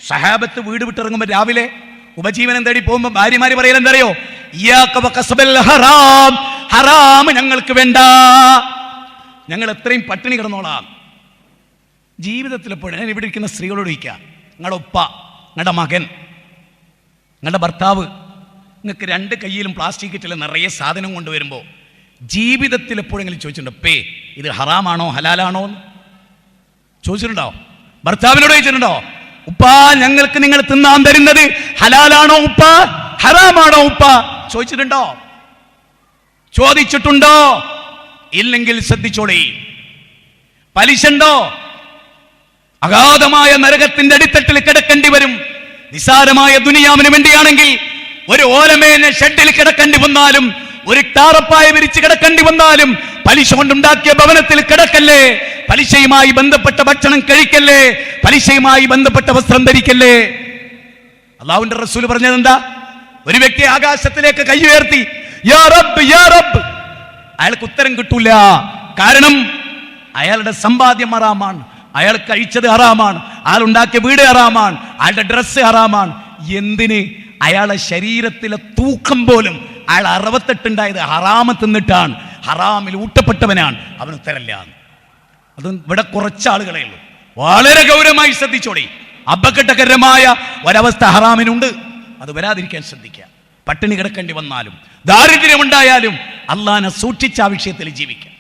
സഹാബത്ത് വീട് വിട്ടിറങ്ങുമ്പോൾ രാവിലെ ഉപജീവനം തേടി പോകുമ്പോൾ ഭാര്യമാര് പറയലെന്തറിയോ, ഹറാം ഞങ്ങൾക്ക് വേണ്ട, ഞങ്ങൾ എത്രയും പട്ടിണി കിടന്നോളാം. ജീവിതത്തിൽ എപ്പോഴും ഞാൻ ഇവിടെ ഇരിക്കുന്ന സ്ത്രീകളോട് ചോദിക്കുക, നിങ്ങളുടെ ഉപ്പ, നിങ്ങളുടെ മകൻ, നിങ്ങളുടെ ഭർത്താവ് നിങ്ങൾക്ക് രണ്ട് കയ്യിലും പ്ലാസ്റ്റിക് കിറ്റിൽ നിറയെ സാധനം കൊണ്ടുവരുമ്പോൾ ജീവിതത്തിൽ എപ്പോഴെങ്കിലും ചോദിച്ചിട്ടുണ്ടോ, പേ ഇത് ഹറാമാണോ ഹലാലാണോ എന്ന് ചോദിച്ചിട്ടുണ്ടോ? ഭർത്താവിനോട് ചോദിച്ചിട്ടുണ്ടോ, ഉപ്പ ഞങ്ങൾക്ക് നിങ്ങൾ തിന്നാൻ തരുന്നത് ഹലാലാണോ ഉപ്പ, ഹറാമാണോ ഉപ്പ? ചോദിച്ചിട്ടുണ്ടോ? ചോദിച്ചിട്ടുണ്ടോ? ഇല്ലെങ്കിൽ ശ്രദ്ധിച്ചോളി. പലിശണ്ടോ? അഗാധമായ നരകത്തിന്റെ അടിത്തട്ടിൽ കിടക്കേണ്ടി വരും. നിസാരമായ ദുനിയാവിന് വേണ്ടിയാണെങ്കിൽ ഒരു ഓലമേഞ്ഞ ഷെഡിൽ കിടക്കേണ്ടി വന്നാലും, ഒരു ടാറപ്പായ വിരിച്ച് കിടക്കേണ്ടി വന്നാലും, പലിശ കൊണ്ടുണ്ടാക്കിയ ഭവനത്തിൽ കിടക്കല്ലേ, പലിശയുമായി ബന്ധപ്പെട്ട ഭക്ഷണം കഴിക്കല്ലേ, പലിശയുമായി ബന്ധപ്പെട്ട വസ്ത്രം ധരിക്കല്ലേ. അല്ലാഹുവിന്റെ റസൂൽ പറഞ്ഞത് എന്താ? ഒരു വ്യക്തി ആകാശത്തിലേക്ക് കൈ ഉയർത്തി യാ റബ്ബ് യാ റബ്ബ്, അയാൾക്ക് ഉത്തരം കിട്ടൂല. കാരണം അയാളുടെ സമ്പാദ്യം ഹറാമാണ്, അയാൾ കഴിച്ചത് ഹറാമാണ്, അയാൾ ഉണ്ടാക്കിയ വീട് ഹറാമാണ്, അയാളുടെ ഡ്രസ്സ് ഹറാമാണ്. എന്തിന്? അയാളുടെ ശരീരത്തിലെ തൂക്കം പോലും അയാൾ 68 ഉണ്ടായത് ഹറാമ തിന്നിട്ടാണ്, ഹറാമിൽ ഊട്ടപ്പെട്ടവനാണ്. അവന് ഉത്തരല്ല. അത് ഇവിടെ കുറച്ചാളുകളേ ഉള്ളൂ. വളരെ ഗൗരവമായി ശ്രദ്ധിച്ചോളി. അപകടകരമായ ഒരവസ്ഥ ഹറാമിനുണ്ട്. അത് വരാതിരിക്കാൻ ശ്രദ്ധിക്കുക. പട്ടിണി കിടക്കേണ്ടി വന്നാലും, ദാരിദ്ര്യമുണ്ടായാലും അള്ളാഹനെ സൂക്ഷിച്ച ആ വിഷയത്തിൽ ജീവിക്കുക.